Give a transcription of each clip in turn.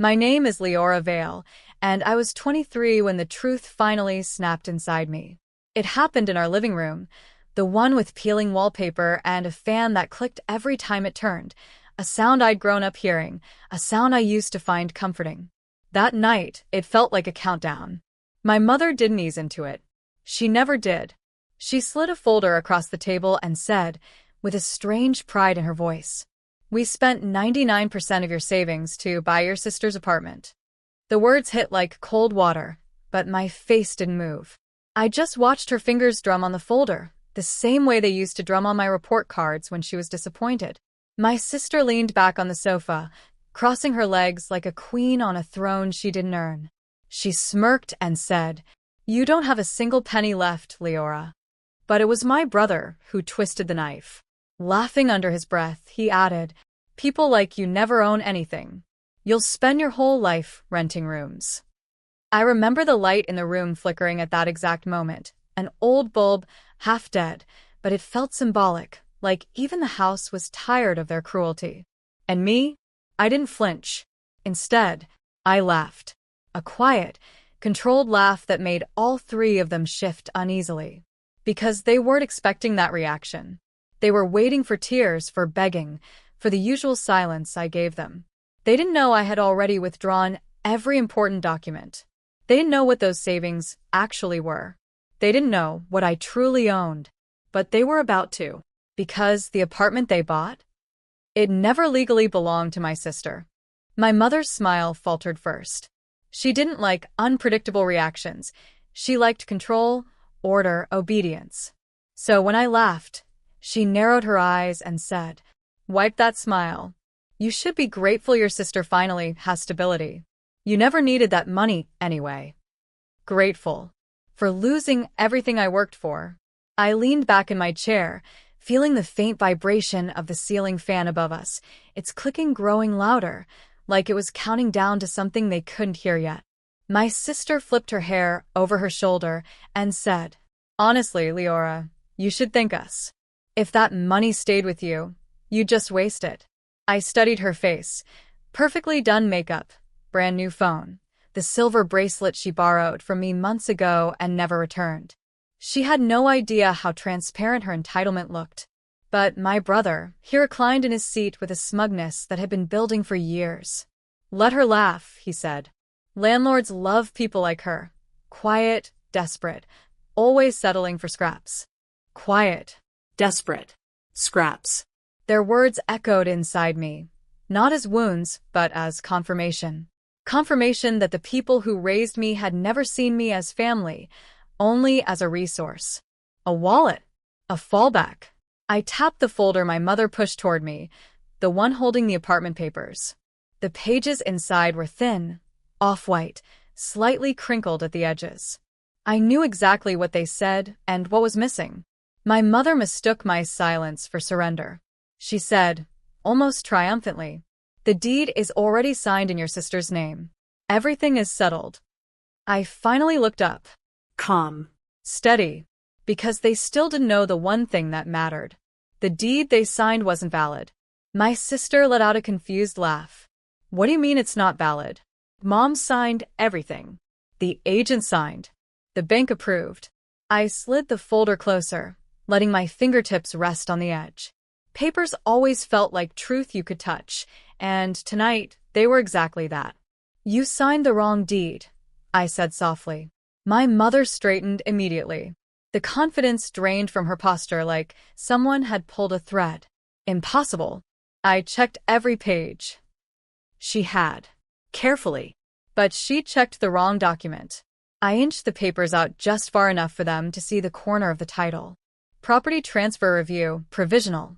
My name is Leora Vale, and I was 23 when the truth finally snapped inside me. It happened in our living room, the one with peeling wallpaper and a fan that clicked every time it turned, a sound I'd grown up hearing, a sound I used to find comforting. That night, it felt like a countdown. My mother didn't ease into it. She never did. She slid a folder across the table and said, with a strange pride in her voice, "We spent 99% of your savings to buy your sister's apartment." The words hit like cold water, but my face didn't move. I just watched her fingers drum on the folder, the same way they used to drum on my report cards when she was disappointed. My sister leaned back on the sofa, crossing her legs like a queen on a throne she didn't earn. She smirked and said, "You don't have a single penny left, Leora." But it was my brother who twisted the knife. Laughing under his breath, he added, "People like you never own anything. You'll spend your whole life renting rooms." I remember the light in the room flickering at that exact moment, an old bulb, half dead, but it felt symbolic, like even the house was tired of their cruelty. And me? I didn't flinch. Instead, I laughed. A quiet, controlled laugh that made all three of them shift uneasily. Because they weren't expecting that reaction. They were waiting for tears, for begging, for the usual silence I gave them. They didn't know I had already withdrawn every important document. They didn't know what those savings actually were. They didn't know what I truly owned. But they were about to. Because the apartment they bought? It never legally belonged to my sister. My mother's smile faltered first. She didn't like unpredictable reactions. She liked control, order, obedience. So when I laughed, she narrowed her eyes and said, "Wipe that smile. You should be grateful your sister finally has stability. You never needed that money anyway." Grateful. For losing everything I worked for. I leaned back in my chair, feeling the faint vibration of the ceiling fan above us, its clicking growing louder, like it was counting down to something they couldn't hear yet. My sister flipped her hair over her shoulder and said, "Honestly, Leora, you should thank us. If that money stayed with you, you'd just waste it." I studied her face. Perfectly done makeup, brand new phone, the silver bracelet she borrowed from me months ago and never returned. She had no idea how transparent her entitlement looked. But my brother, he reclined in his seat with a smugness that had been building for years. "Let her laugh," he said. "Landlords love people like her. Quiet, desperate, always settling for scraps." Quiet, desperate, scraps. Their words echoed inside me, not as wounds, but as confirmation. Confirmation that the people who raised me had never seen me as family, only as a resource. A wallet. A fallback. I tapped the folder my mother pushed toward me, the one holding the apartment papers. The pages inside were thin, off-white, slightly crinkled at the edges. I knew exactly what they said and what was missing. My mother mistook my silence for surrender. She said, almost triumphantly, "The deed is already signed in your sister's name. Everything is settled." I finally looked up. Calm. Steady. Because they still didn't know the one thing that mattered. The deed they signed wasn't valid. My sister let out a confused laugh. "What do you mean it's not valid? Mom signed everything. The agent signed. The bank approved." I slid the folder closer, letting my fingertips rest on the edge. Papers always felt like truth you could touch, and tonight they were exactly that. "You signed the wrong deed," I said softly. My mother straightened immediately. The confidence drained from her posture like someone had pulled a thread. Impossible. I checked every page. She had. Carefully. But she checked the wrong document. I inched the papers out just far enough for them to see the corner of the title. Property Transfer Review, Provisional.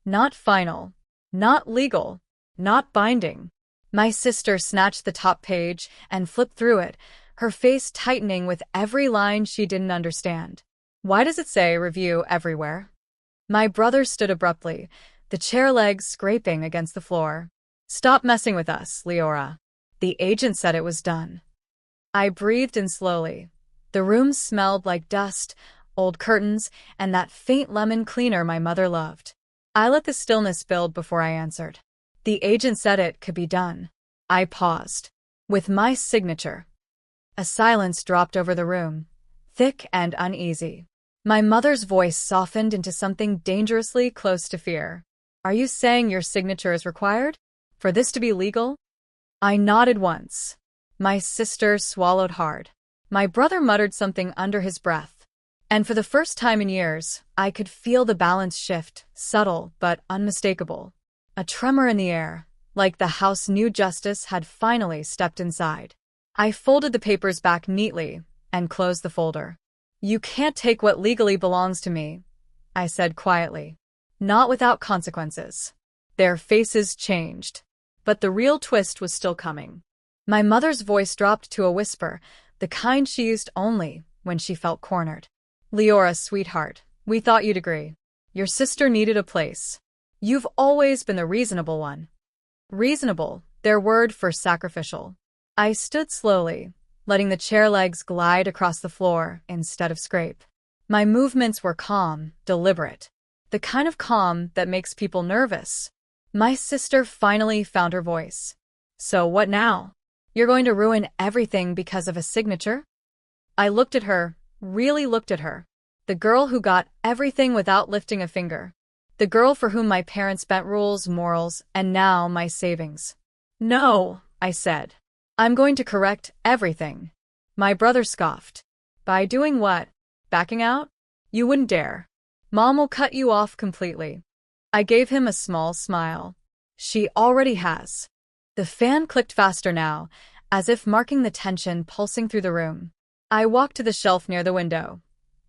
Not final. Not legal. Not binding. My sister snatched the top page and flipped through it, her face tightening with every line she didn't understand. "Why does it say review everywhere?" My brother stood abruptly, the chair legs scraping against the floor. "Stop messing with us, Leora. The agent said it was done." I breathed in slowly. The room smelled like dust, old curtains, and that faint lemon cleaner my mother loved. I let the stillness build before I answered. "The agent said it could be done." I paused. With my signature. A silence dropped over the room, thick and uneasy. My mother's voice softened into something dangerously close to fear. Are you saying your signature is required? For this to be legal? I nodded once. My sister swallowed hard. My brother muttered something under his breath. And for the first time in years, I could feel the balance shift, subtle but unmistakable. A tremor in the air, like the house knew justice had finally stepped inside. I folded the papers back neatly and closed the folder. You can't take what legally belongs to me, I said quietly. Not without consequences. Their faces changed, but the real twist was still coming. My mother's voice dropped to a whisper, the kind she used only when she felt cornered. Leora, sweetheart, we thought you'd agree. Your sister needed a place. You've always been the reasonable one. Reasonable, their word for sacrificial. I stood slowly, letting the chair legs glide across the floor instead of scrape. My movements were calm, deliberate. The kind of calm that makes people nervous. My sister finally found her voice. So what now? You're going to ruin everything because of a signature? I looked at her, really looked at her. The girl who got everything without lifting a finger. The girl for whom my parents bent rules, morals, and now my savings. No, I said. I'm going to correct everything. My brother scoffed. By doing what? Backing out? You wouldn't dare. Mom will cut you off completely. I gave him a small smile. She already has. The fan clicked faster now, as if marking the tension pulsing through the room. I walked to the shelf near the window,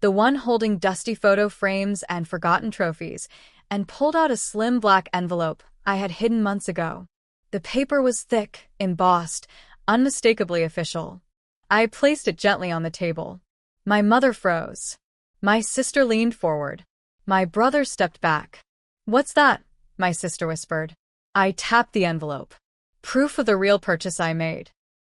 the one holding dusty photo frames and forgotten trophies, and pulled out a slim black envelope I had hidden months ago. The paper was thick, embossed, unmistakably official. I placed it gently on the table. My mother froze. My sister leaned forward. My brother stepped back. What's that? My sister whispered. I tapped the envelope. Proof of the real purchase I made.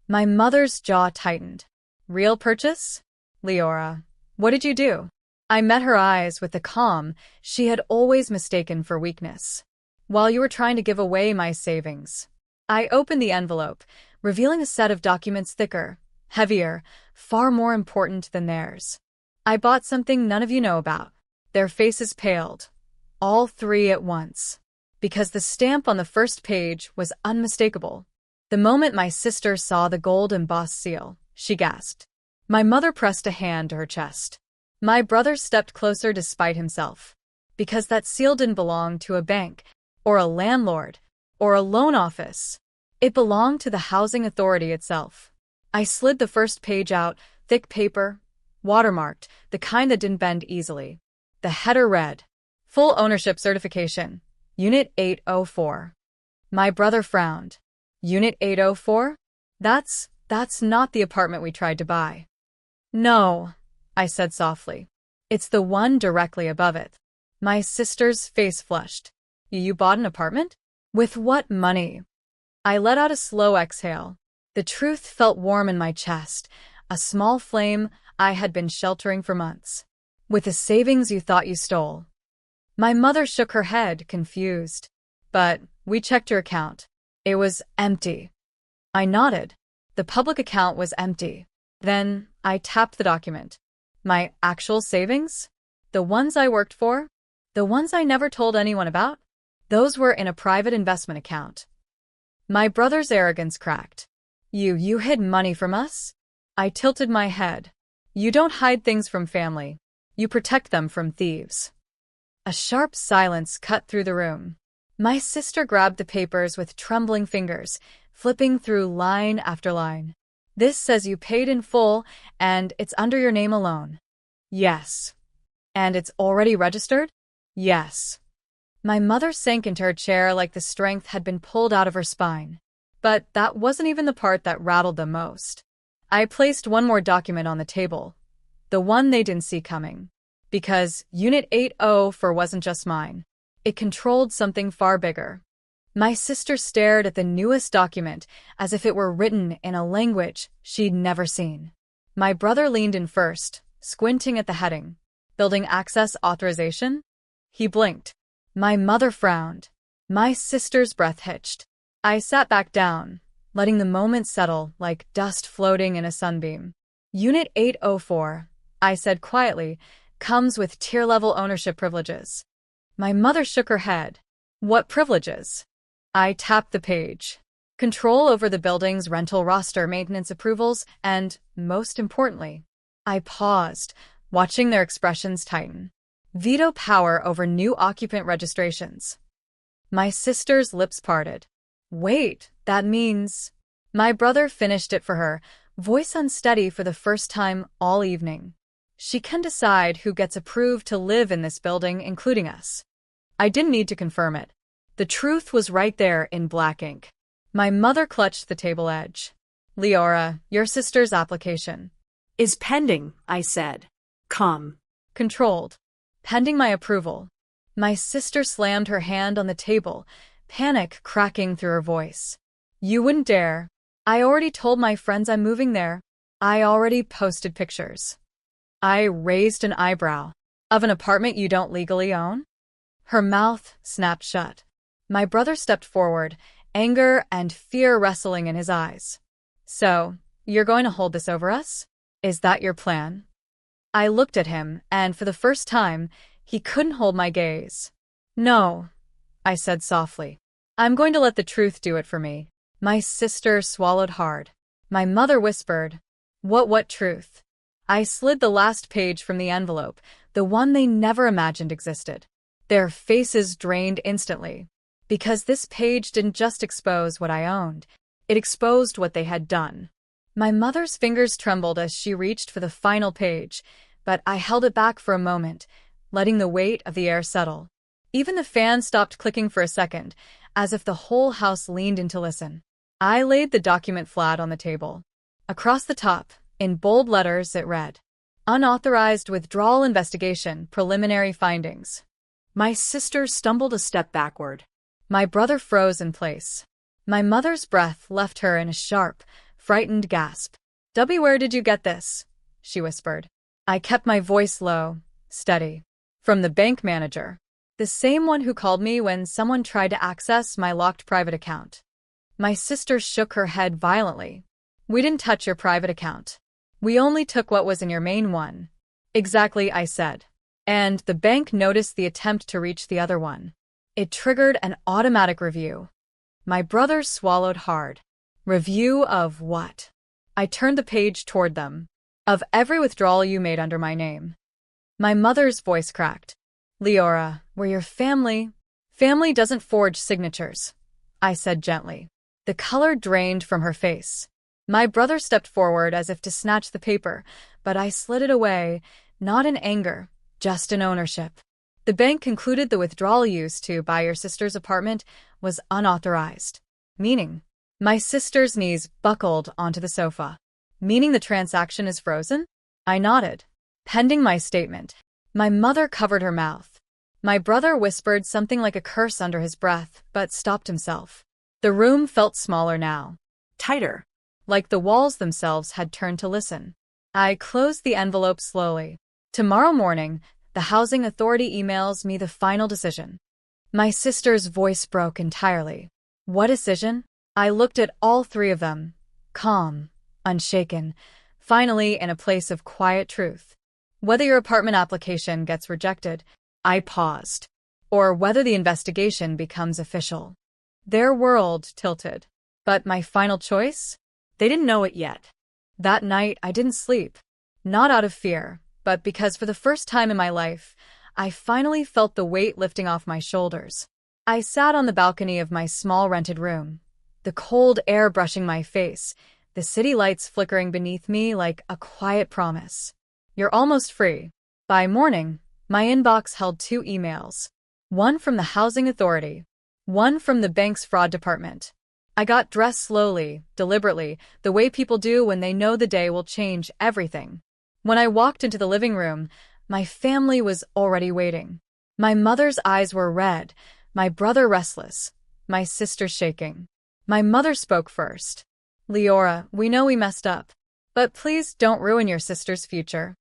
My mother's jaw tightened. Real purchase? Leora, what did you do? I met her eyes with the calm she had always mistaken for weakness. While you were trying to give away my savings. I opened the envelope, revealing a set of documents thicker, heavier, far more important than theirs. I bought something none of you know about. Their faces paled. All three at once. Because the stamp on the first page was unmistakable. The moment my sister saw the gold embossed seal, she gasped. My mother pressed a hand to her chest. My brother stepped closer despite himself. Because that seal didn't belong to a bank, or a landlord, or a loan office. It belonged to the housing authority itself. I slid the first page out, thick paper, watermarked, the kind that didn't bend easily. The header read, Full Ownership Certification, Unit 804. My brother frowned. Unit 804? That's not the apartment we tried to buy. No, I said softly. It's the one directly above it. My sister's face flushed. You bought an apartment? With what money? I let out a slow exhale. The truth felt warm in my chest, a small flame I had been sheltering for months. With the savings you thought you stole. My mother shook her head, confused. But we checked your account. It was empty. I nodded. The public account was empty. Then I tapped the document. My actual savings? The ones I worked for? The ones I never told anyone about? Those were in a private investment account. My brother's arrogance cracked. You hid money from us? I tilted my head. You don't hide things from family. You protect them from thieves. A sharp silence cut through the room. My sister grabbed the papers with trembling fingers, flipping through line after line. This says you paid in full, and it's under your name alone. Yes. And it's already registered? Yes. My mother sank into her chair like the strength had been pulled out of her spine. But that wasn't even the part that rattled them most. I placed one more document on the table. The one they didn't see coming. Because Unit 804 wasn't just mine. It controlled something far bigger. My sister stared at the newest document as if it were written in a language she'd never seen. My brother leaned in first, squinting at the heading. Building access authorization? He blinked. My mother frowned. My sister's breath hitched. I sat back down, letting the moment settle like dust floating in a sunbeam. Unit 804, I said quietly, comes with tier-level ownership privileges. My mother shook her head. What privileges? I tapped the page. Control over the building's rental roster, maintenance approvals, and, most importantly, I paused, watching their expressions tighten. Veto power over new occupant registrations. My sister's lips parted. Wait, that means… My brother finished it for her, voice unsteady for the first time all evening. She can decide who gets approved to live in this building, including us. I didn't need to confirm it. The truth was right there in black ink. My mother clutched the table edge. Leora, your sister's application is pending, I said. Calm. Controlled. Pending my approval. My sister slammed her hand on the table, panic cracking through her voice. You wouldn't dare. I already told my friends I'm moving there. I already posted pictures. I raised an eyebrow. Of an apartment you don't legally own? Her mouth snapped shut. My brother stepped forward, anger and fear wrestling in his eyes. So, you're going to hold this over us? Is that your plan? I looked at him, and for the first time, he couldn't hold my gaze. No, I said softly. I'm going to let the truth do it for me. My sister swallowed hard. My mother whispered, What truth? I slid the last page from the envelope, the one they never imagined existed. Their faces drained instantly. Because this page didn't just expose what I owned, it exposed what they had done. My mother's fingers trembled as she reached for the final page, but I held it back for a moment, letting the weight of the air settle. Even the fan stopped clicking for a second, as if the whole house leaned in to listen. I laid the document flat on the table. Across the top, in bold letters, it read, Unauthorized Withdrawal Investigation, Preliminary Findings. My sister stumbled a step backward. My brother froze in place. My mother's breath left her in a sharp, frightened gasp. "W, where did you get this?" she whispered. I kept my voice low, steady. From the bank manager. The same one who called me when someone tried to access my locked private account. My sister shook her head violently. We didn't touch your private account. We only took what was in your main one. Exactly, I said. And the bank noticed the attempt to reach the other one. It triggered an automatic review. My brother swallowed hard. Review of what? I turned the page toward them. Of every withdrawal you made under my name. My mother's voice cracked. Leora, we're your family. Family doesn't forge signatures, I said gently. The color drained from her face. My brother stepped forward as if to snatch the paper, but I slid it away, not in anger, just in ownership. The bank concluded the withdrawal used to buy your sister's apartment was unauthorized. Meaning, my sister's knees buckled onto the sofa. Meaning the transaction is frozen? I nodded. Pending my statement. My mother covered her mouth. My brother whispered something like a curse under his breath, but stopped himself. The room felt smaller now. Tighter. Like the walls themselves had turned to listen. I closed the envelope slowly. Tomorrow morning, the housing authority emails me the final decision. My sister's voice broke entirely. What decision? I looked at all three of them. Calm. Unshaken. Finally in a place of quiet truth. Whether your apartment application gets rejected, I paused. Or whether the investigation becomes official. Their world tilted. But my final choice? They didn't know it yet. That night I didn't sleep. Not out of fear, but because for the first time in my life, I finally felt the weight lifting off my shoulders. I sat on the balcony of my small rented room, the cold air brushing my face, the city lights flickering beneath me like a quiet promise. You're almost free. By morning, my inbox held 2 emails. One from the housing authority. One from the bank's fraud department. I got dressed slowly, deliberately, the way people do when they know the day will change everything. When I walked into the living room, my family was already waiting. My mother's eyes were red, my brother restless, my sister shaking. My mother spoke first. Leora, we know we messed up, but please don't ruin your sister's future.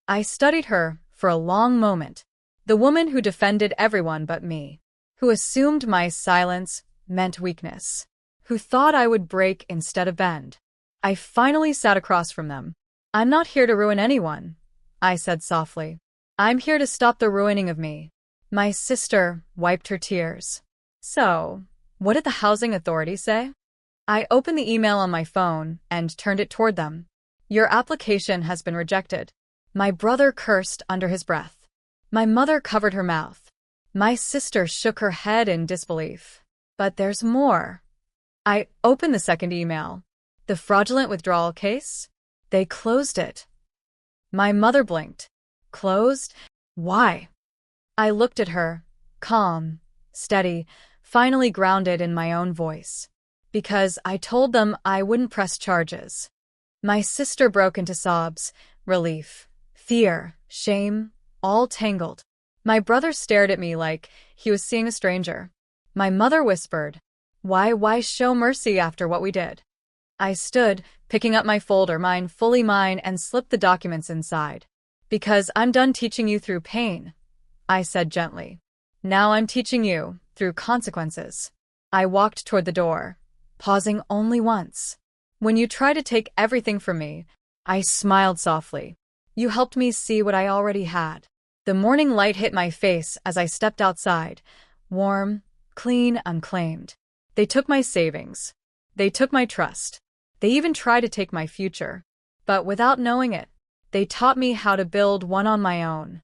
I studied her for a long moment. The woman who defended everyone but me. Who assumed my silence meant weakness. who thought I would break instead of bend. I finally sat across from them. I'm not here to ruin anyone, I said softly. I'm here to stop the ruining of me. My sister wiped her tears. So, what did the housing authority say? I opened the email on my phone and turned it toward them. Your application has been rejected. My brother cursed under his breath. My mother covered her mouth. My sister shook her head in disbelief. But there's more. I opened the second email. The fraudulent withdrawal case? They closed it. My mother blinked. Closed? Why? I looked at her, calm, steady, finally grounded in my own voice. Because I told them I wouldn't press charges. My sister broke into sobs, relief, fear, shame, all tangled. My brother stared at me like he was seeing a stranger. My mother whispered, Why show mercy after what we did? I stood, picking up my folder, mine fully mine, and slipped the documents inside. Because I'm done teaching you through pain, I said gently. Now I'm teaching you through consequences. I walked toward the door, pausing only once. When you try to take everything from me, I smiled softly. You helped me see what I already had. The morning light hit my face as I stepped outside, warm, clean, unclaimed. They took my savings. They took my trust. They even tried to take my future. But without knowing it, they taught me how to build one on my own.